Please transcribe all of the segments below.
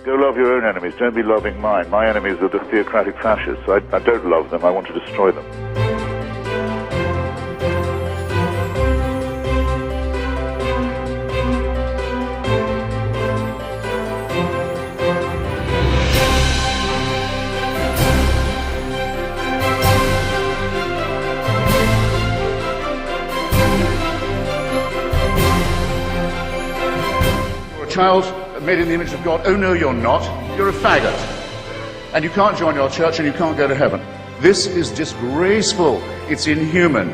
Go love your own enemies. Don't be loving mine. My enemies are the theocratic fascists. I don't love them. I want to destroy them. You're a child made in the image of God. Oh no, you're not. You're a faggot. And you can't join your church and you can't go to heaven. This is disgraceful. It's inhuman.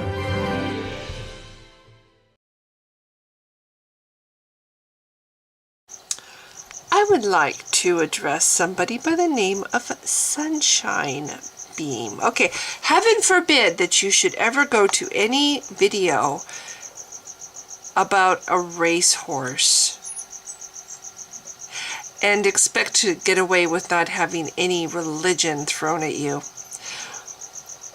I would like to address somebody by the name of Sunshine Beam. Okay, heaven forbid that you should ever go to any video about a racehorse and expect to get away with not having any religion thrown at you.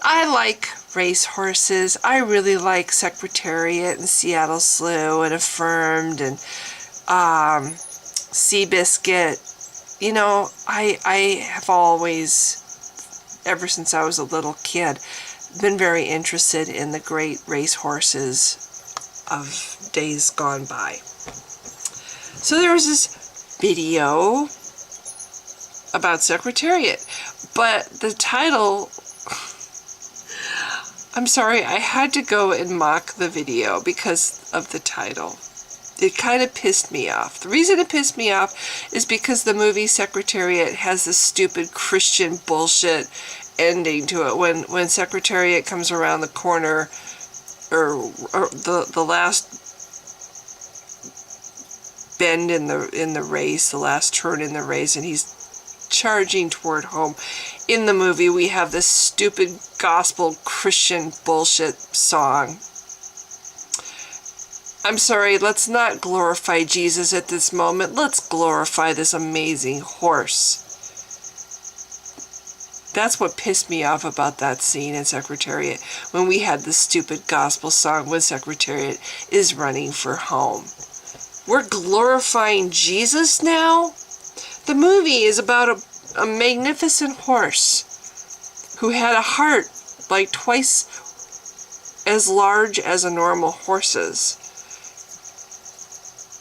I like racehorses. I really like Secretariat and Seattle Slew and Affirmed and Seabiscuit. You know, I have always, ever since I was a little kid, been very interested in the great racehorses of days gone by. So there was this video about Secretariat, but the title, I'm sorry, I had to go and mock the video because of the title. It kind of pissed me off. The reason it pissed me off is because the movie Secretariat has this stupid Christian bullshit ending to it. When Secretariat comes around the corner, or the last bend in the race, the last turn in the race, and he's charging toward home. In the movie, we have this stupid gospel Christian bullshit song. I'm sorry, let's not glorify Jesus at this moment. Let's glorify this amazing horse. That's what pissed me off about that scene in Secretariat, when we had the stupid gospel song when Secretariat is running for home. We're glorifying Jesus now? The movie is about a magnificent horse who had a heart like twice as large as a normal horse's.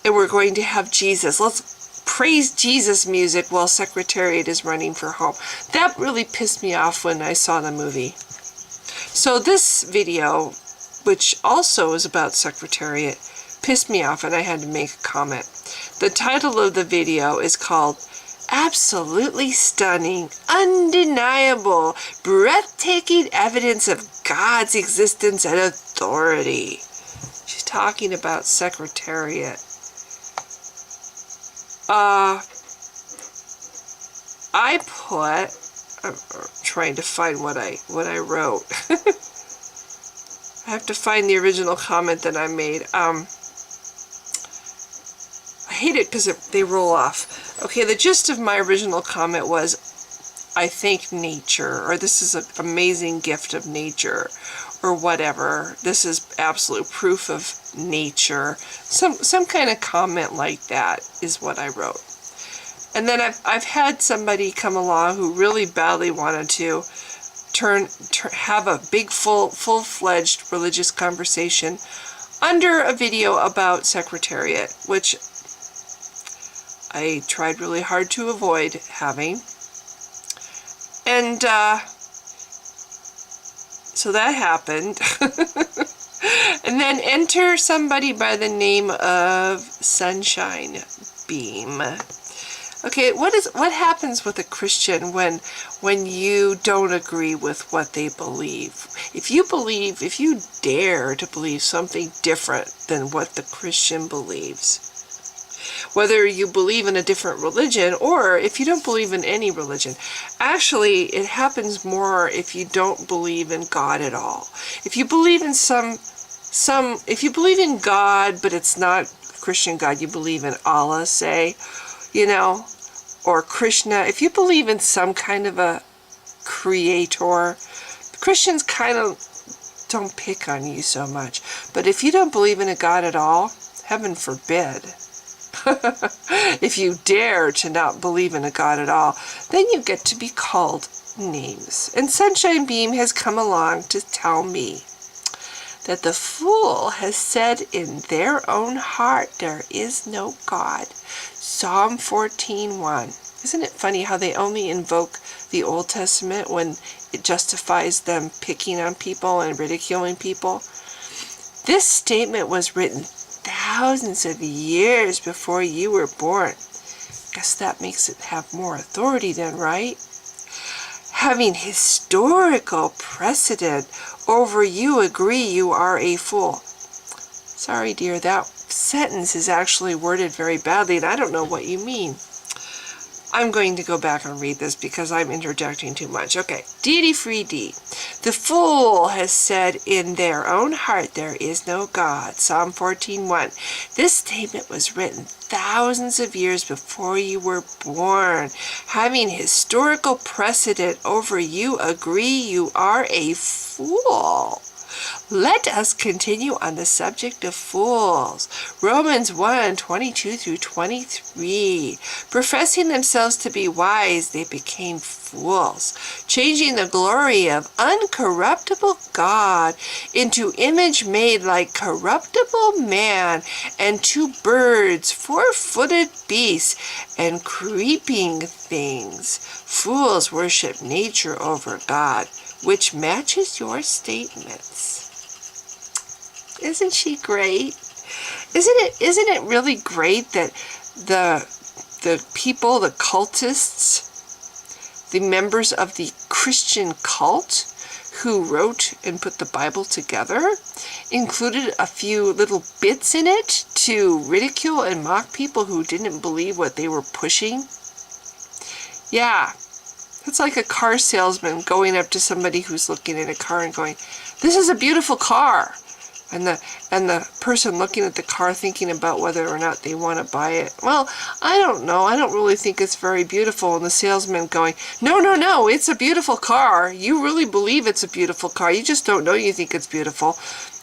And we're going to have Jesus. Let's praise Jesus music while Secretariat is running for home. That really pissed me off when I saw the movie. So this video, which also is about Secretariat, pissed me off and I had to make a comment. The title of the video is called Absolutely Stunning, Undeniable, Breathtaking Evidence of God's Existence and Authority. She's talking about Secretariat. I'm trying to find what I wrote. I have to find the original comment that I made. I hate it because they roll off. Okay, the gist of my original comment was, I think nature, or this is an amazing gift of nature, or whatever. This is absolute proof of nature. Some kind of comment like that is what I wrote. And then I've had somebody come along who really badly wanted to have a big full-fledged religious conversation under a video about Secretariat, which I tried really hard to avoid having. And so that happened. And then enter somebody by the name of Sunshine Beam. Okay, what happens with a Christian when you don't agree with what they believe? If you dare to believe something different than what the Christian believes, whether you believe in a different religion or if you don't believe in any religion, actually it happens more if you don't believe in God at all. If you believe in if you believe in God, but it's not Christian God, you believe in Allah, say, you know, or Krishna. If you believe in some kind of a creator, Christians kind of don't pick on you so much. But if you don't believe in a God at all, heaven forbid, if you dare to not believe in a God at all, then you get to be called names. And Sunshine Beam has come along to tell me that the fool has said in their own heart, there is no God. Psalm 14:1. Isn't it funny how they only invoke the Old Testament when it justifies them picking on people and ridiculing people? This statement was written thousands of years before you were born. Guess that makes it have more authority then, right? Having historical precedent over you agree you are a fool. Sorry, dear, that sentence is actually worded very badly, and I don't know what you mean. I'm going to go back and read this because I'm interjecting too much. Okay, Deity Free D. The fool has said in their own heart there is no God. Psalm 14:1. This statement was written thousands of years before you were born. Having historical precedent over you agree you are a fool. Let us continue on the subject of fools. Romans 1:22-23. Professing themselves to be wise, they became fools, changing the glory of uncorruptible God into image made like corruptible man, and to birds, four-footed beasts, and creeping things. Fools worship nature over God, which matches your statements. Isn't she great? Isn't it really great that the people, the cultists, the members of the Christian cult who wrote and put the Bible together included a few little bits in it to ridicule and mock people who didn't believe what they were pushing? Yeah. It's like a car salesman going up to somebody who's looking at a car and going, "This is a beautiful car." And the person looking at the car thinking about whether or not they want to buy it. "Well, I don't know. I don't really think it's very beautiful." And the salesman going, No, it's a beautiful car. You really believe it's a beautiful car. You just don't know you think it's beautiful."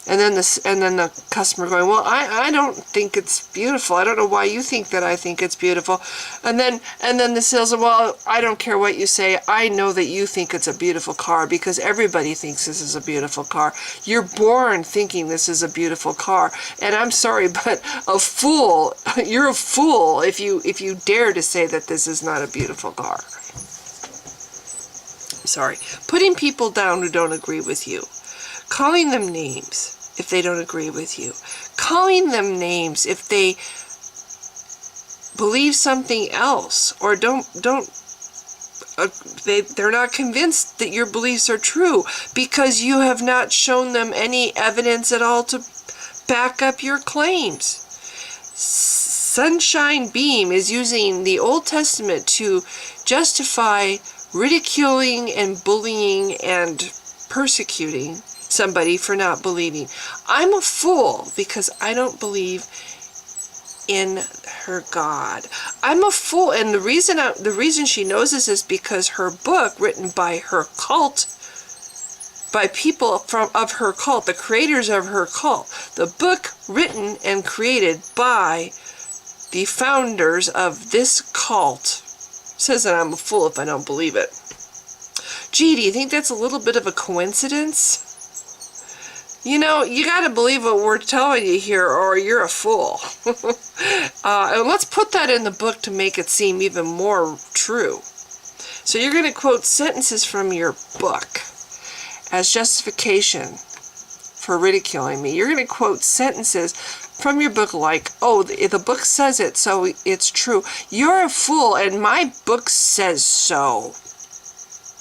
And then the customer going, "Well, I don't think it's beautiful. I don't know why you think that I think it's beautiful." And then the salesman, "Well, I don't care what you say. I know that you think it's a beautiful car because everybody thinks this is a beautiful car. You're born thinking this is a beautiful car. And I'm sorry, but a fool, you're a fool if you dare to say that this is not a beautiful car." Sorry. Putting people down who don't agree with you. Calling them names if they don't agree with you. Calling them names if they believe something else or they're not convinced that your beliefs are true because you have not shown them any evidence at all to back up your claims. Sunshine Beam is using the Old Testament to justify ridiculing and bullying and persecuting somebody for not believing. I'm a fool because I don't believe in her God. I'm a fool, and the reason she knows this is because her book, written by her cult, by people of her cult, the creators of her cult, the book written and created by the founders of this cult, says that I'm a fool if I don't believe it. Gee, do you think that's a little bit of a coincidence? You know, you got to believe what we're telling you here or you're a fool. And let's put that in the book to make it seem even more true. So you're going to quote sentences from your book as justification for ridiculing me. You're going to quote sentences from your book like, "Oh, the book says it, so it's true. You're a fool, and my book says so."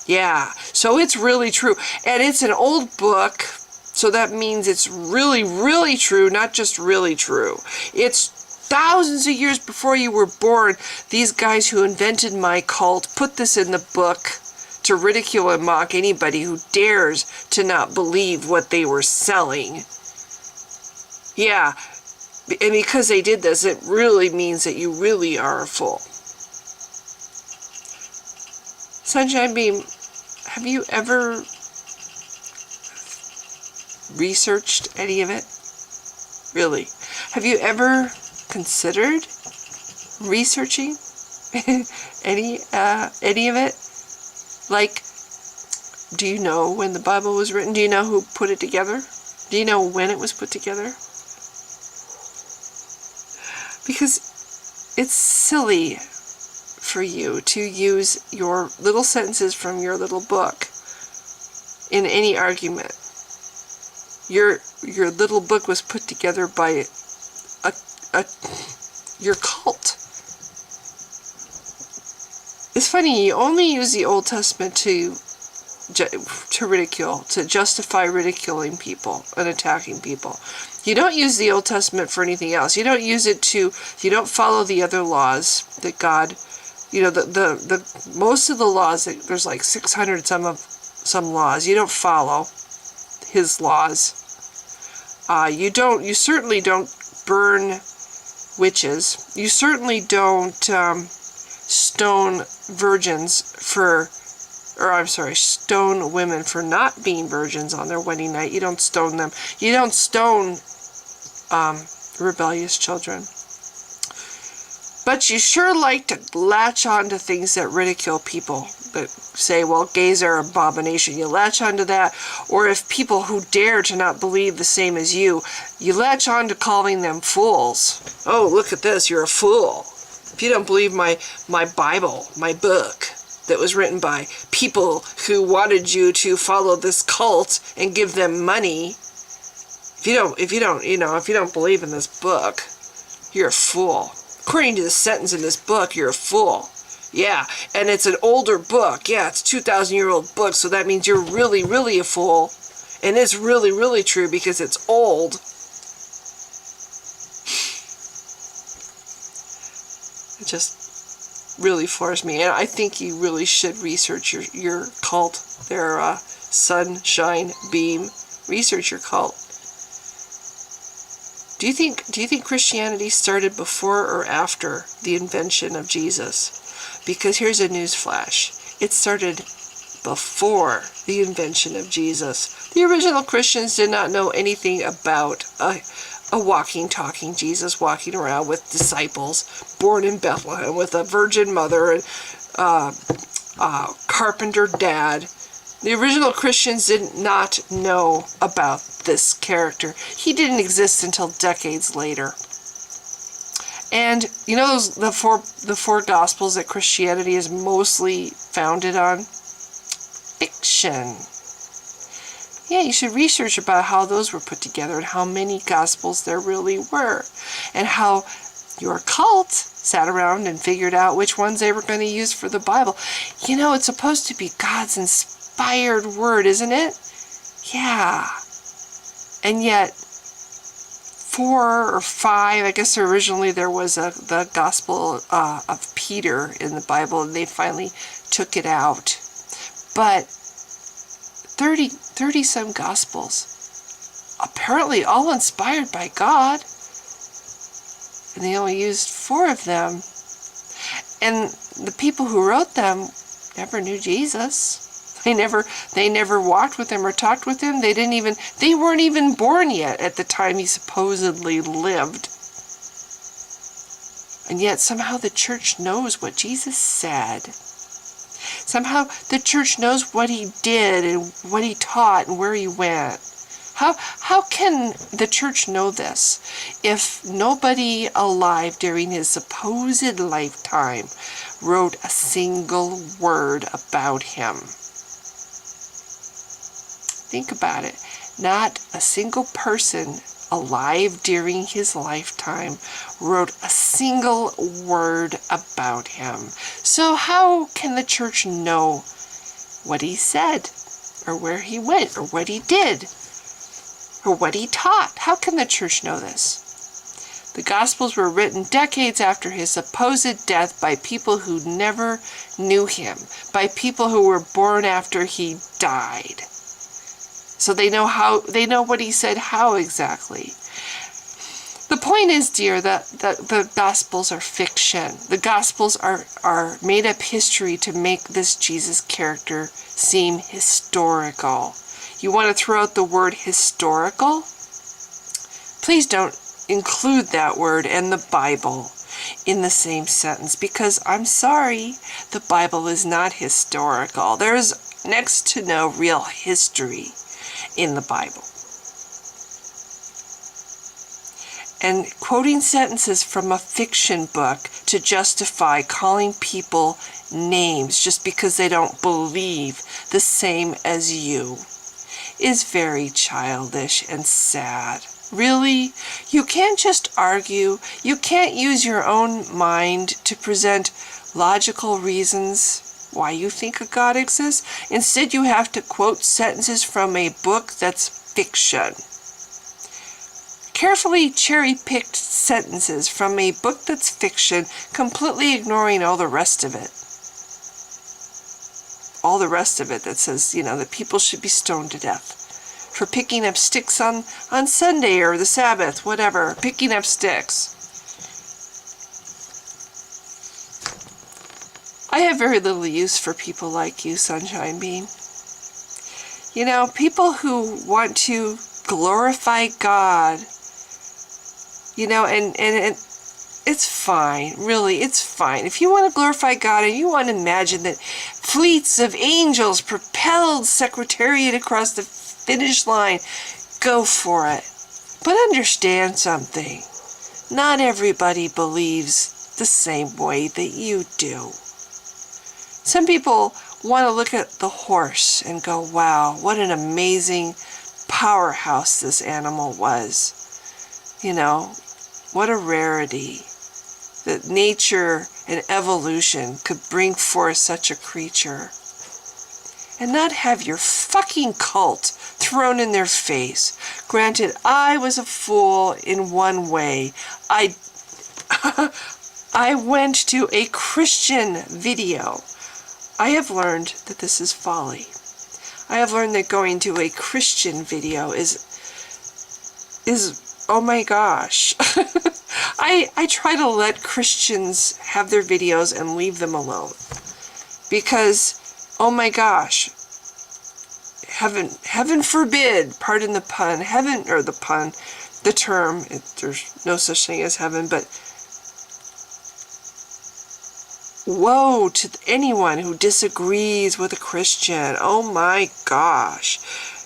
Yeah, so it's really true. And it's an old book, so that means it's really, really true, not just really true. It's thousands of years before you were born. These guys who invented my cult put this in the book to ridicule and mock anybody who dares to not believe what they were selling. Yeah, and because they did this, it really means that you really are a fool. Sunshine Beam, have you ever researched any of it? Really? Have you ever considered researching any of it? Like, do you know when the Bible was written? Do you know who put it together? Do you know when it was put together? Because it's silly for you to use your little sentences from your little book in any argument. Your little book was put together by your cult. It's funny, you only use the Old Testament to ridicule, to justify ridiculing people and attacking people. You don't use the Old Testament for anything else. You don't use it to, you don't follow the other laws that God, you know, the most of the laws, there's like 600 some laws. You don't follow his laws. You certainly don't burn witches. You certainly don't stone stone women for not being virgins on their wedding night. You don't stone them. You don't stone rebellious children. But you sure like to latch on to things that ridicule people, that say, well, gays are an abomination. You latch on to that. Or if people who dare to not believe the same as you latch on to calling them fools. Oh, look at this, you're a fool. If you don't believe my Bible, my book, that was written by people who wanted you to follow this cult and give them money, if you don't believe in this book, you're a fool. According to the sentence in this book, you're a fool. Yeah, and it's an older book. Yeah, it's a 2,000-year-old book, so that means you're really, really a fool. And it's really, really true because it's old. It just really floors me. And I think you really should research your cult, their sunshine beam. Research your cult. Do you think Christianity started before or after the invention of Jesus? Because here's a news flash. It started before the invention of Jesus. The original Christians did not know anything about a walking, talking Jesus walking around with disciples, born in Bethlehem with a virgin mother and carpenter dad. The original Christians did not know about this character. He didn't exist until decades later. And you know the four Gospels that Christianity is mostly founded on? Fiction. Yeah, you should research about how those were put together and how many Gospels there really were. And how your cult sat around and figured out which ones they were going to use for the Bible. You know, it's supposed to be God's inspired word, isn't it? Yeah. And yet, 4 or 5, I guess originally there was the Gospel of Peter in the Bible, and they finally took it out. But 30 some Gospels, apparently all inspired by God, and they only used 4 of them. And the people who wrote them never knew Jesus. They never walked with him or talked with him. They weren't even born yet at the time he supposedly lived. And yet somehow the church knows what Jesus said. Somehow the church knows what he did and what he taught and where he went. How can the church know this if nobody alive during his supposed lifetime wrote a single word about him? Think about it. Not a single person alive during his lifetime wrote a single word about him. So how can the church know what he said, or where he went, or what he did, or what he taught? How can the church know this? The Gospels were written decades after his supposed death by people who never knew him, by people who were born after he died. So they know what he said, how exactly. The point is, dear, that the Gospels are fiction. The Gospels are made up history to make this Jesus character seem historical. You want to throw out the word historical? Please don't include that word in the Bible. in the same sentence, because I'm sorry, the Bible is not historical. There's next to no real history in the Bible. And quoting sentences from a fiction book to justify calling people names just because they don't believe the same as you is very childish and sad. Really? You can't just argue. You can't use your own mind to present logical reasons why you think a God exists. Instead, you have to quote sentences from a book that's fiction. Carefully cherry-picked sentences from a book that's fiction, completely ignoring all the rest of it. All the rest of it that says, that people should be stoned to death for picking up sticks on Sunday or the Sabbath, whatever, picking up sticks. I have very little use for people like you, Sunshine Beam. People who want to glorify God, and it's fine, really, it's fine. If you want to glorify God and you want to imagine that fleets of angels propelled Secretariat across the finish line, go for it. But understand something. Not everybody believes the same way that you do. Some people want to look at the horse and go, wow, what an amazing powerhouse this animal was. What a rarity that nature and evolution could bring forth such a creature. And not have your fucking cult thrown in their face. Granted, I was a fool in one way. I went to a Christian video. I have learned that this is folly. I have learned that going to a Christian video is oh my gosh. I try to let Christians have their videos and leave them alone. Because, oh my gosh, heaven forbid, pardon the pun, the term, there's no such thing as heaven, but woe to anyone who disagrees with a Christian. Oh my gosh.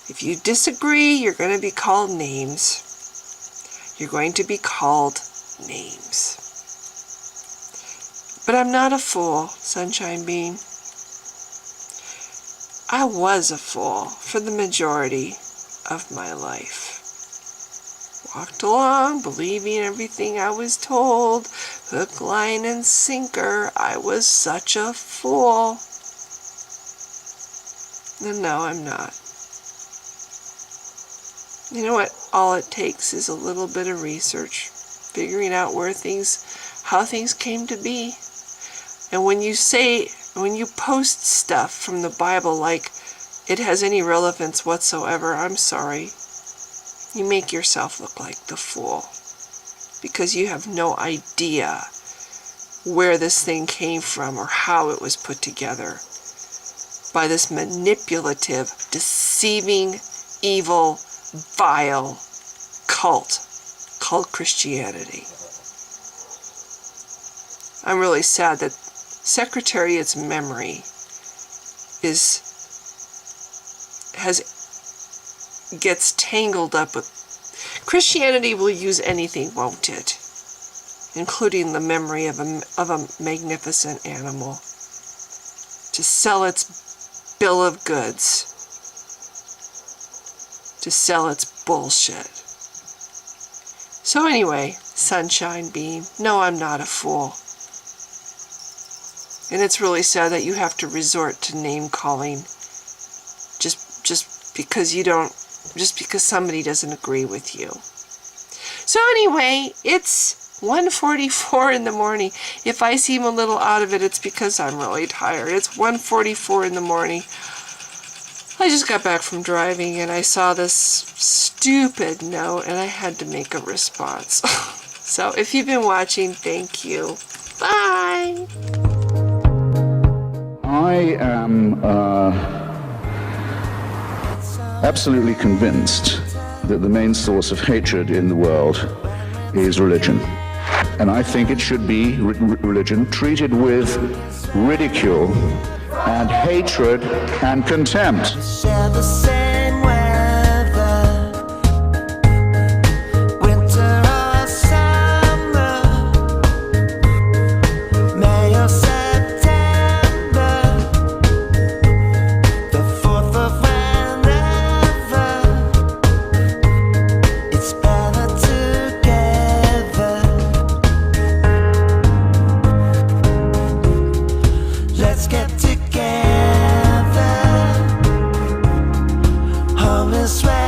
If you disagree, you're going to be called names. You're going to be called names. But I'm not a fool, Sunshine Beam. I was a fool for the majority of my life. Walked along, believing everything I was told. Hook, line, and sinker. I was such a fool. And no, I'm not. You know what? All it takes is a little bit of research, figuring out how things came to be. And when you post stuff from the Bible like it has any relevance whatsoever, I'm sorry. You make yourself look like the fool. Because you have no idea where this thing came from or how it was put together by this manipulative, deceiving, evil, vile cult called Christianity. I'm really sad that Secretariat's memory gets tangled up with Christianity. Will use anything, won't it? Including the memory of a magnificent animal to sell its bill of goods, to sell its bullshit. So anyway, Sunshine Beam, no, I'm not a fool. And it's really sad that you have to resort to name calling just because somebody doesn't agree with you. So anyway, it's 1:44 in the morning. If I seem a little out of it, it's because I'm really tired. It's 1:44 in the morning. I just got back from driving and I saw this stupid note and I had to make a response. So if you've been watching, thank you. Bye! I am absolutely convinced that the main source of hatred in the world is religion. and I think it should be, religion, treated with ridicule and hatred and contempt. Share the same weather, winter or summer, May or September, the 4th of whenever. It's better together. Let's get together. Home is where